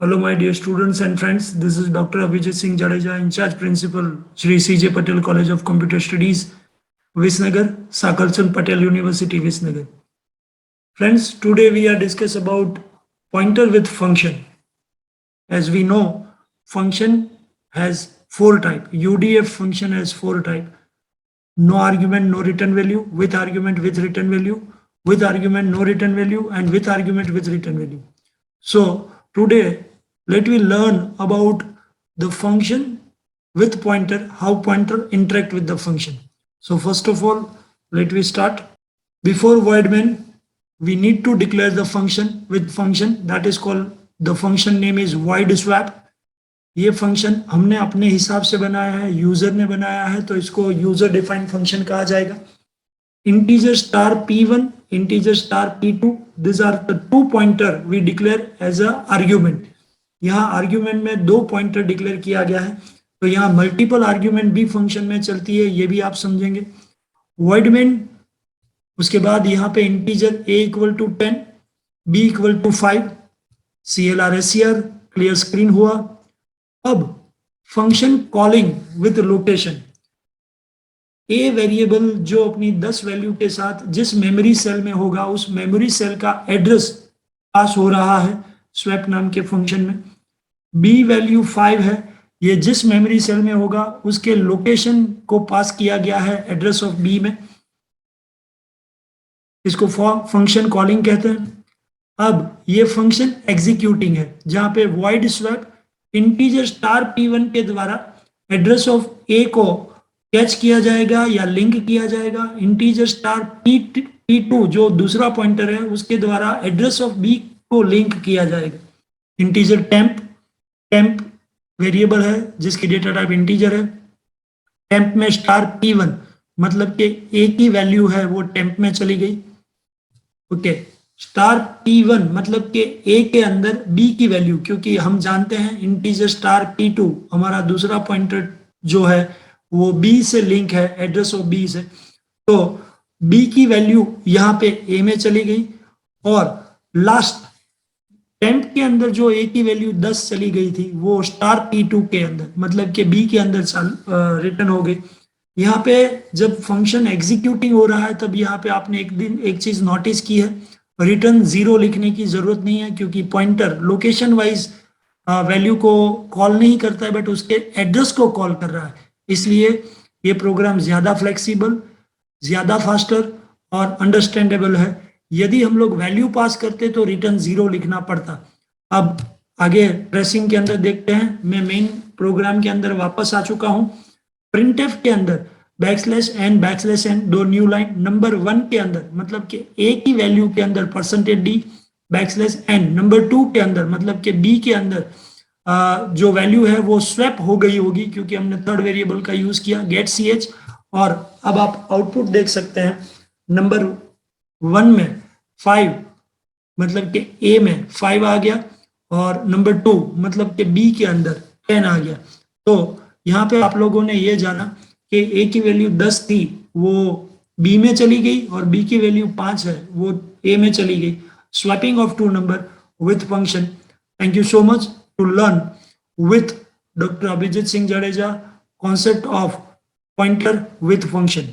Hello, my dear students and friends. This is Dr. Abhijit Singh Jadeja, in charge principal, Shri C.J. Patel College of Computer Studies, Visnagar, Sakalchand Patel University, Visnagar. Friends, today we are discuss about pointer with function. As we know, function has four type. UDF function has four type. No argument, no return value, with argument, with return value, with argument, no return value, and with argument, with return value. So today, let me learn about the function with pointer, how pointer interact with the function. So first of all, let me start. Before void main, we need to declare the function with function, that is called, the function name is void swap. ये function हमने अपने हिसाब से बनाया है, user ने बनाया है, तो इसको यूजर डिफाइंड फंक्शन कहा जाएगा. Integer star p1, integer star p2, these are the two pointer we declare as a argument. यहाँ आर्ग्यूमेंट में दो पॉइंटर डिक्लेयर किया गया है, तो यहाँ मल्टीपल आर्ग्यूमेंट भी फंक्शन में चलती है, ये भी आप समझेंगे. वॉइड मेन, उसके बाद यहाँ पे integer a equal to 10, b equal to 5, CLR SCR, clear screen हुआ. अब function calling with location. A variable जो अपनी 10 वैल्यू के साथ जिस मेमोरी सेल में होगा, उस मेमोरी सेल का एड्रेस पास हो रहा है स्वैप नाम के फंक्शन में. बी वैल्यू 5 है, ये जिस मेमोरी सेल में होगा उसके लोकेशन को पास किया गया है एड्रेस ऑफ बी में. इसको फंक्शन कॉलिंग कहते हैं. अब ये फंक्शन एग्जीक्यूटिंग है, जहां पे void swap integer star p1 के द्वारा एड्रेस ऑफ ए को कैच किया जाएगा या लिंक किया जाएगा. इंटीजर स्टार p2 जो दूसरा पॉइंटर है, उसके द्वारा एड्रेस ऑफ b को लिंक किया जाएगा. इंटीजर टेम्प वेरिएबल है जिसकी डेटा टाइप इंटीजर है. टेम्प में स्टार p1 मतलब कि a की वैल्यू है वो टेम्प में चली गई. ओके, स्टार p1 मतलब कि a के अंदर b की वैल्यू, क्योंकि हम जानते हैं इंटीजर स्टार p2 हमारा दूसरा पॉइंटर जो है वो b से लिंक है, एड्रेस ऑफ b से, तो b की वैल्यू यहाँ पे a में चली गई. और लास्ट टेम्प के अंदर जो a की वैल्यू 10 चली गई थी वो स्टार p2 के अंदर मतलब कि b के अंदर रिटर्न हो गई. यहाँ पे जब फंक्शन एग्जीक्यूटिंग हो रहा है तब यहाँ पे आपने एक चीज नोटिस की है, रिटर्न 0 लिखने की जरूरत नहीं है, क्योंकि पॉइंटर लोकेशन वाइज वैल्यू को कॉल नहीं करता है, बट उसके एड्रेस को कॉल कर रहा है. इसलिए ये प्रोग्राम ज्यादा फ्लेक्सिबल, ज्यादा फास्टर और अंडरस्टैंडेबल है. यदि हम लोग वैल्यू पास करते तो रिटर्न 0 लिखना पड़ता. अब आगे ट्रेसिंग के अंदर देखते हैं. मैं मेन प्रोग्राम के अंदर वापस आ चुका हूं. प्रिंटफ के अंदर \n दो न्यू लाइन. नंबर 1 के अंदर मतलब कि a की वैल्यू के अंदर %d \n. नंबर 2 के अंदर मतलब कि b के अंदर जो वैल्यू है वो स्वैप हो गई होगी, क्योंकि हमने थर्ड वेरिएबल का यूज किया गेट ch. और अब आप आउटपुट देख सकते हैं. नंबर 1 में 5 मतलब कि a में 5 आ गया, और नंबर 2 मतलब कि b के अंदर 10 आ गया. तो यहाँ पे आप लोगों ने ये जाना कि a की वैल्यू 10 थी वो b में चली गई, और b की वैल्यू 5 है वो a में चली गई. Swapping of two number with function. Thank you so much to learn with Dr. Abhijit Singh Jadeja concept of pointer with function.